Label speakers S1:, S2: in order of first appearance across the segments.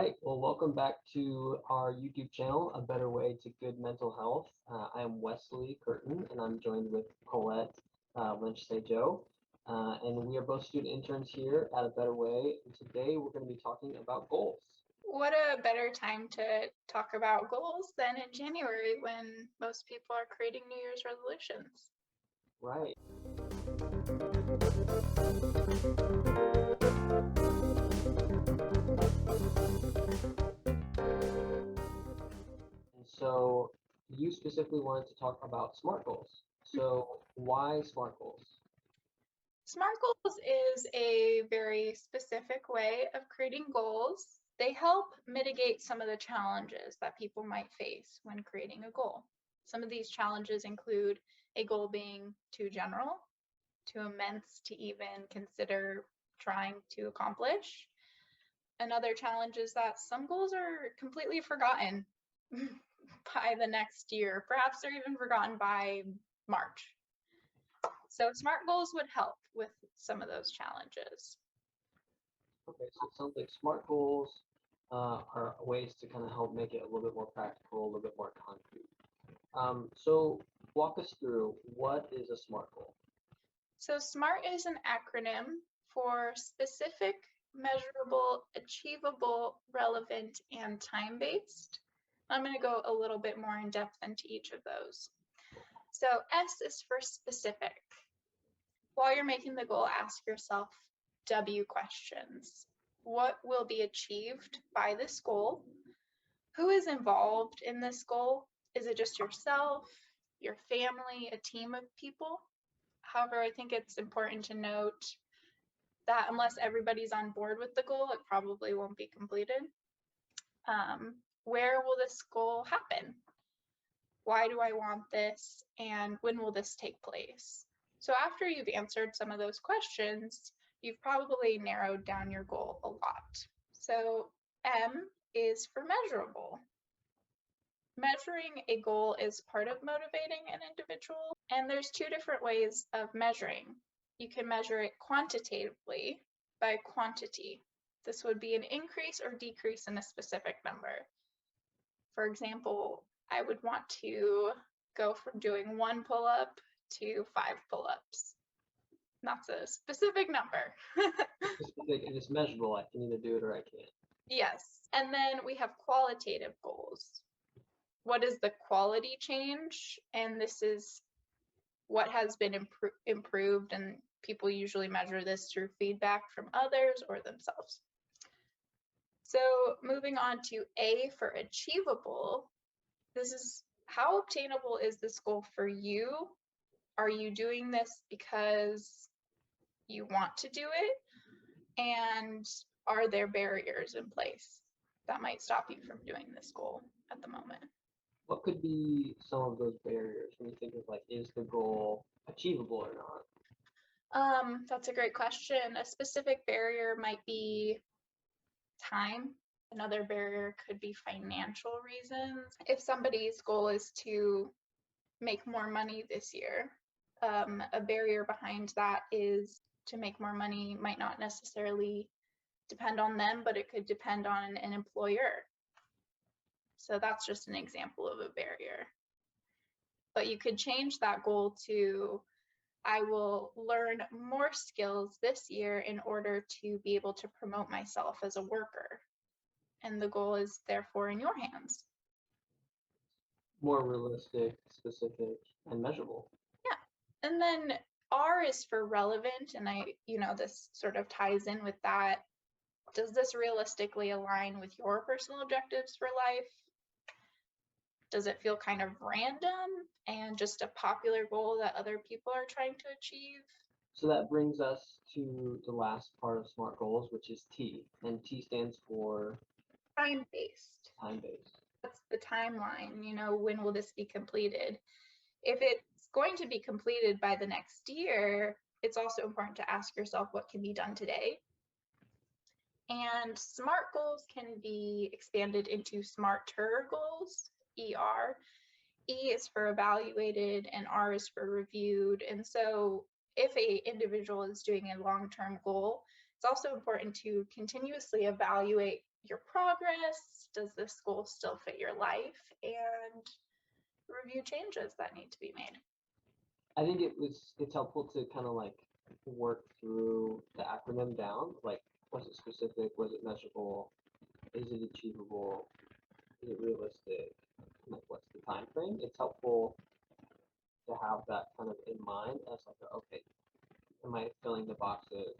S1: right, well, welcome back to our YouTube channel, A Better Way to Good Mental Health. I am Wesley Curton, and I'm joined with Colette Lynch-Sajo. And we are both student interns here at A Better Way, and today we're going to be talking about goals.
S2: What a better time to talk about goals than in January when most people are creating New Year's resolutions.
S1: Right. And so you specifically wanted to talk about SMART goals. So why SMART goals?
S2: SMART goals is a very specific way of creating goals. They help mitigate some of the challenges that people might face when creating a goal. Some of these challenges include a goal being too general, too immense to even consider trying to accomplish. Another challenge is that some goals are completely forgotten by the next year. Perhaps they're even forgotten by March. So SMART goals would help with some of those challenges.
S1: Okay, so it sounds like SMART goals are ways to kind of help make it a little bit more practical, a little bit more concrete. So walk us through, what is a SMART goal?
S2: So SMART is an acronym for specific, measurable, achievable, relevant, and time-based. I'm going to go a little bit more in depth into each of those. So S is for specific. While you're making the goal, ask yourself W questions. What will be achieved by this goal? Who is involved in this goal? Is it just yourself, your family, a team of people? However, I think it's important to note that unless everybody's on board with the goal, it probably won't be completed. Where will this goal happen? Why do I want this? And when will this take place? So after you've answered some of those questions, you've probably narrowed down your goal a lot. So M is for measurable. Measuring a goal is part of motivating an individual, and there's two different ways of measuring. You can measure it quantitatively by quantity. This would be an increase or decrease in a specific number. For example, I would want to go from doing 1 pull-up to 5 pull-ups. That's a specific number.
S1: Specific and it's measurable. I can either do it or I can't.
S2: Yes. And then we have qualitative goals. What is the quality change? And this is what has been improved, and people usually measure this through feedback from others or themselves. So moving on to A for achievable, this is how obtainable is this goal for you? Are you doing this because you want to do it? And are there barriers in place that might stop you from doing this goal at the moment?
S1: What could be some of those barriers when you think of, like, is the goal achievable or not?
S2: That's a great question. A specific barrier might be time. Another barrier could be financial reasons. If somebody's goal is to make more money this year, a barrier behind that is to make more money might not necessarily depend on them, but it could depend on an employer. So that's just an example of a barrier. But you could change that goal to, I will learn more skills this year in order to be able to promote myself as a worker. And the goal is therefore in your hands.
S1: More realistic, specific, and measurable.
S2: Yeah. And then R is for relevant, and this sort of ties in with that. Does this realistically align with your personal objectives for life? Does it feel kind of random and just a popular goal that other people are trying to achieve?
S1: So that brings us to the last part of SMART goals, which is T. And T stands for
S2: Time-based.
S1: Time-based.
S2: That's the timeline. When will this be completed? If it's going to be completed by the next year, it's also important to ask yourself what can be done today. And SMART goals can be expanded into SMARTer goals, ER. E is for evaluated and R is for reviewed. And so if an individual is doing a long-term goal, it's also important to continuously evaluate your progress. Does this goal still fit your life? And review changes that need to be made.
S1: I think it's helpful to kind of like work through the acronym down. Like, was it specific? Was it measurable? Is it achievable? Is it realistic? Like, what's the time frame? It's helpful to have that kind of in mind as like, okay, am I filling the boxes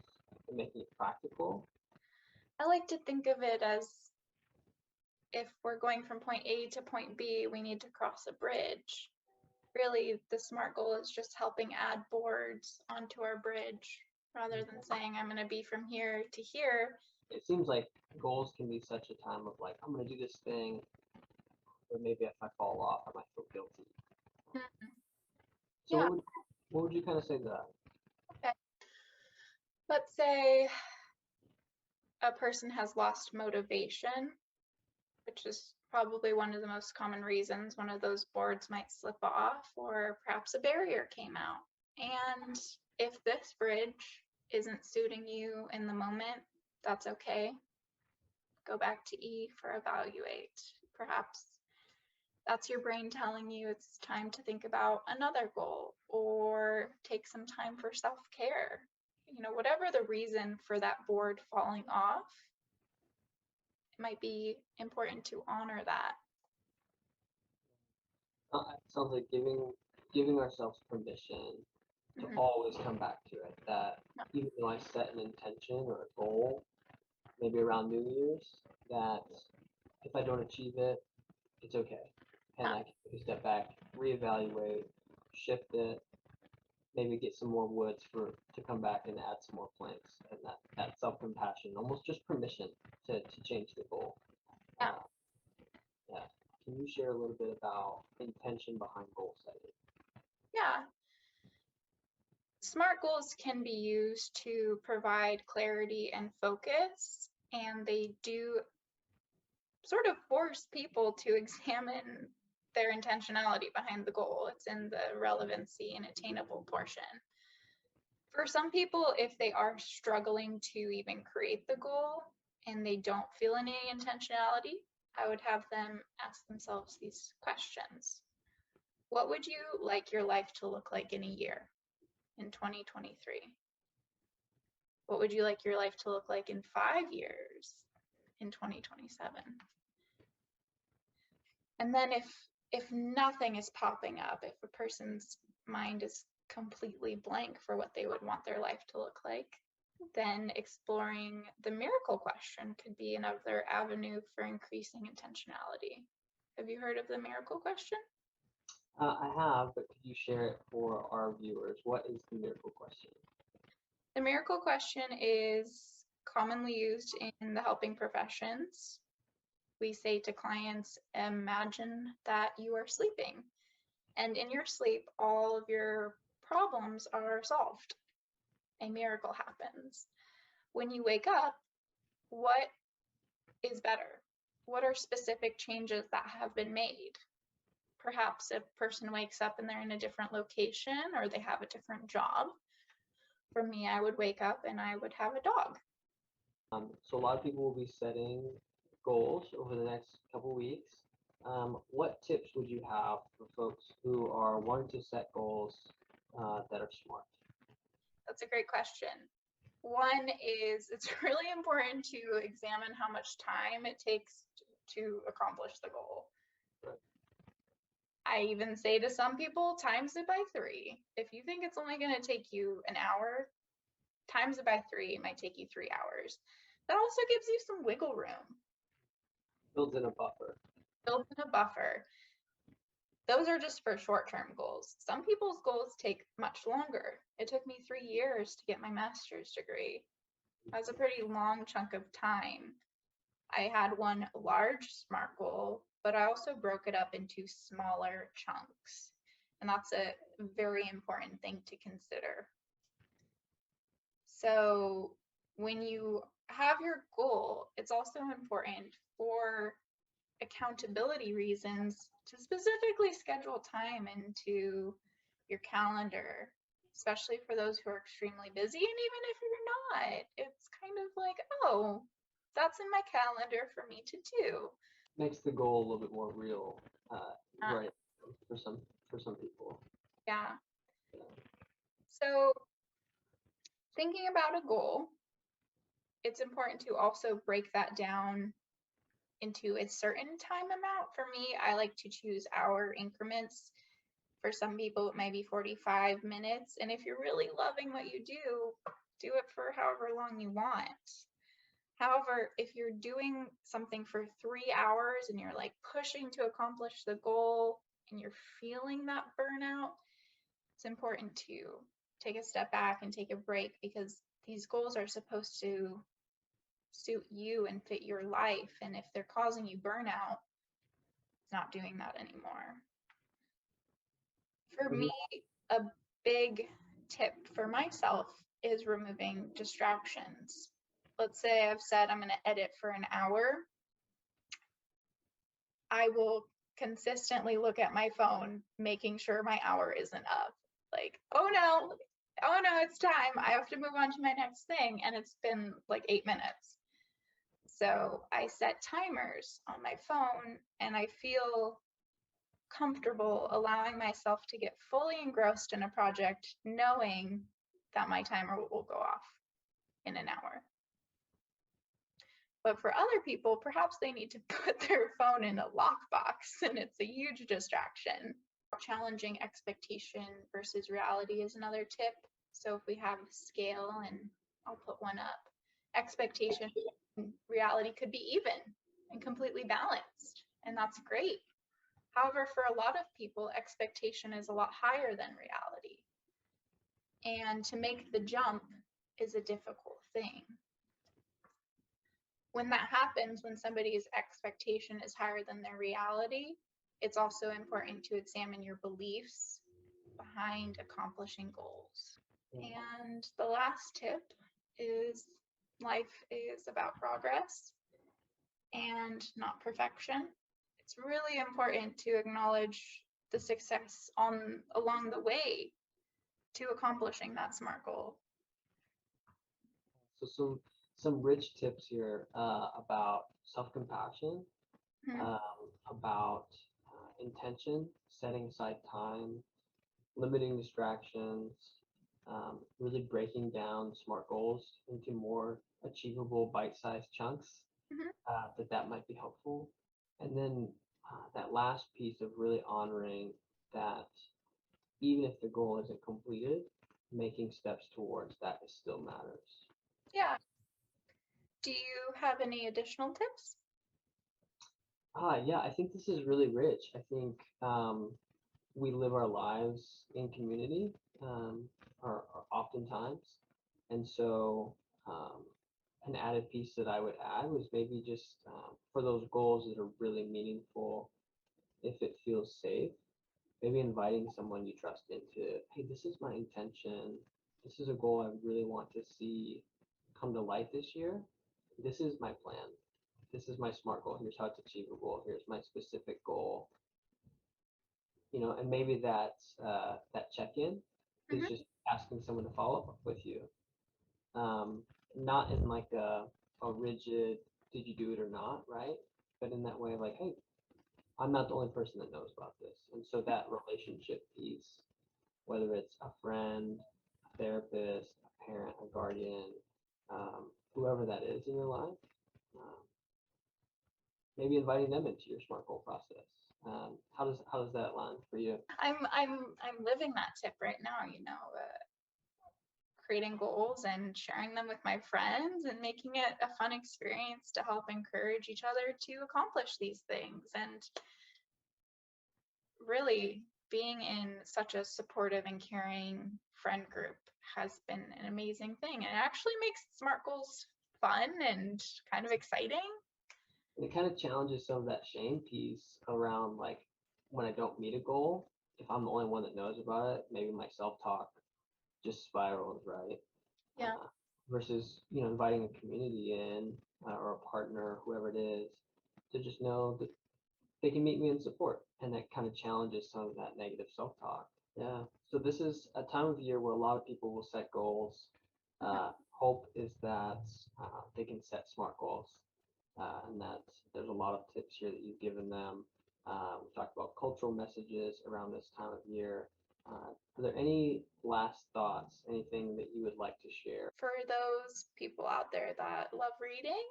S1: and making it practical?
S2: I like to think of it as if we're going from point A to point B, we need to cross a bridge. Really, the SMART goal is just helping add boards onto our bridge rather than saying I'm going to be from here to here.
S1: It seems like goals can be such a time of like, I'm going to do this thing, but maybe if I fall off, I might feel guilty. So
S2: Yeah.
S1: what would you kind of say to that?
S2: Okay. Let's say a person has lost motivation, which is probably one of the most common reasons one of those boards might slip off, or perhaps a barrier came out. And if this bridge isn't suiting you in the moment, that's okay. Go back to E for evaluate. Perhaps that's your brain telling you it's time to think about another goal or take some time for self-care. You know, whatever the reason for that board falling off, it might be important to honor that.
S1: It sounds like giving ourselves permission to always come back to it. That even though I set an intention or a goal, maybe around New Year's, that if I don't achieve it, it's okay. And I can take a step back, reevaluate, shift it, maybe get some more woods to come back and add some more planks. And that self-compassion, almost just permission to change the goal.
S2: Yeah.
S1: Yeah. Can you share a little bit about intention behind goal setting?
S2: Yeah. SMART goals can be used to provide clarity and focus, and they do sort of force people to examine their intentionality behind the goal. It's in the relevancy and attainable portion. For some people, if they are struggling to even create the goal and they don't feel any intentionality, I would have them ask themselves these questions. What would you like your life to look like in a year, in 2023? What would you like your life to look like in 5 years, in 2027? And then if nothing is popping up, if a person's mind is completely blank for what they would want their life to look like, then exploring the miracle question could be another avenue for increasing intentionality. Have you heard of the miracle question?
S1: I have, but could you share it for our viewers? What is the miracle question?
S2: The miracle question is commonly used in the helping professions. We say to clients, imagine that you are sleeping, and in your sleep, all of your problems are solved. A miracle happens. When you wake up, what is better? What are specific changes that have been made? Perhaps a person wakes up and they're in a different location or they have a different job. For me, I would wake up and I would have a dog.
S1: So a lot of people will be setting goals over the next couple weeks. What tips would you have for folks who are wanting to set goals that are smart?
S2: That's a great question. One is it's really important to examine how much time it takes to accomplish the goal.
S1: Right.
S2: I even say to some people, times it by 3. If you think it's only going to take you an hour, times it by 3, it might take you 3 hours. That also gives you some wiggle room.
S1: Builds in a buffer.
S2: Builds in a buffer. Those are just for short-term goals. Some people's goals take much longer. It took me 3 years to get my master's degree. That's a pretty long chunk of time. I had one large SMART goal, but I also broke it up into smaller chunks. And that's a very important thing to consider. So when you have your goal, it's also important for accountability reasons to specifically schedule time into your calendar, especially for those who are extremely busy. And even if you're not, it's kind of like, oh, that's in my calendar for me to do.
S1: Makes the goal a little bit more real,
S2: Uh,
S1: right? For some people.
S2: yeah. So thinking about a goal, it's important to also break that down into a certain time amount. For me, I like to choose hour increments. For some people, it might be 45 minutes. And if you're really loving what you do it for however long you want. However, if you're doing something for 3 hours and you're like pushing to accomplish the goal and you're feeling that burnout, it's important to take a step back and take a break, because these goals are supposed to suit you and fit your life. And if they're causing you burnout, it's not doing that anymore. For me, a big tip for myself is removing distractions. Let's say I've said I'm going to edit for an hour. I will consistently look at my phone, making sure my hour isn't up. Like, oh no, it's time. I have to move on to my next thing. And it's been like 8 minutes. So I set timers on my phone, and I feel comfortable allowing myself to get fully engrossed in a project, knowing that my timer will go off in an hour. But for other people, perhaps they need to put their phone in a lockbox, and it's a huge distraction. Challenging expectation versus reality is another tip. So if we have a scale, and I'll put one up, expectation and reality could be even and completely balanced, and that's great. However, for a lot of people, expectation is a lot higher than reality. And to make the jump is a difficult thing. When that happens, when somebody's expectation is higher than their reality, it's also important to examine your beliefs behind accomplishing goals. And the last tip is life is about progress and not perfection. It's really important to acknowledge the success along the way to accomplishing that SMART goal.
S1: So some rich tips here about self-compassion,
S2: Mhm.
S1: about intention, setting aside time, limiting distractions, really breaking down SMART goals into more achievable bite-sized chunks.
S2: Mhm.
S1: That might be helpful. And then that last piece of really honoring that even if the goal isn't completed, making steps towards that still matters.
S2: Yeah. Do you have any additional tips?
S1: Yeah, I think this is really rich. I think we live our lives in community, or oftentimes. And so an added piece that I would add was maybe just for those goals that are really meaningful, if it feels safe, maybe inviting someone you trust into, hey, this is my intention. This is a goal I really want to see come to light this year. This is my plan. This is my SMART goal. Here's how it's achievable. Here's my specific goal. And maybe that check-in is
S2: Mhm.
S1: just asking someone to follow up with you, not in like a rigid, did you do it or not, right? But in that way, like, hey, I'm not the only person that knows about this, and so that relationship piece, whether it's a friend, a therapist, a parent, a guardian, whoever that is in your life, um, maybe inviting them into your SMART goal process. How does that line for you?
S2: I'm living that tip right now. Creating goals and sharing them with my friends and making it a fun experience to help encourage each other to accomplish these things. And really being in such a supportive and caring friend group has been an amazing thing. And it actually makes SMART goals fun and kind of exciting.
S1: And it kind of challenges some of that shame piece around like when I don't meet a goal, if I'm the only one that knows about it, maybe my self-talk just spirals, right?
S2: Yeah.
S1: Versus, inviting a community in or a partner, whoever it is, to just know that they can meet me in support. And that kind of challenges some of that negative self-talk. Yeah. So this is a time of year where a lot of people will set goals, hope is that they can set SMART goals, and that there's a lot of tips here that you've given them. We talked about cultural messages around this time of year. Are there any last thoughts, anything that you would like to share?
S2: For those people out there that love reading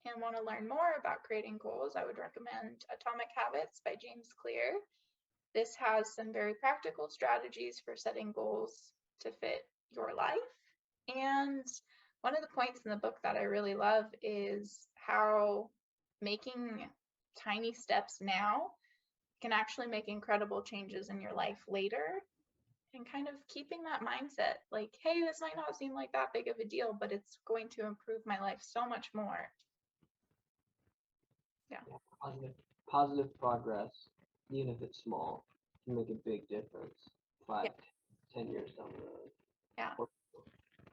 S2: and want to learn more about creating goals, I would recommend Atomic Habits by James Clear. This has some very practical strategies for setting goals to fit your life. And one of the points in the book that I really love is how making tiny steps now can actually make incredible changes in your life later, and kind of keeping that mindset like, hey, this might not seem like that big of a deal, but it's going to improve my life so much more.
S1: Yeah, positive progress, even if it's small, can make a big difference 5, 10 years down the road.
S2: Yeah.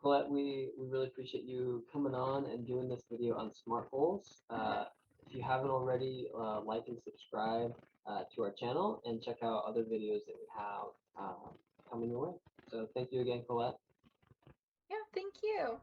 S1: Colette, we really appreciate you coming on and doing this video on SMART goals. If you haven't already, like and subscribe to our channel and check out other videos that we have coming your way. So thank you again, Colette.
S2: Yeah, thank you.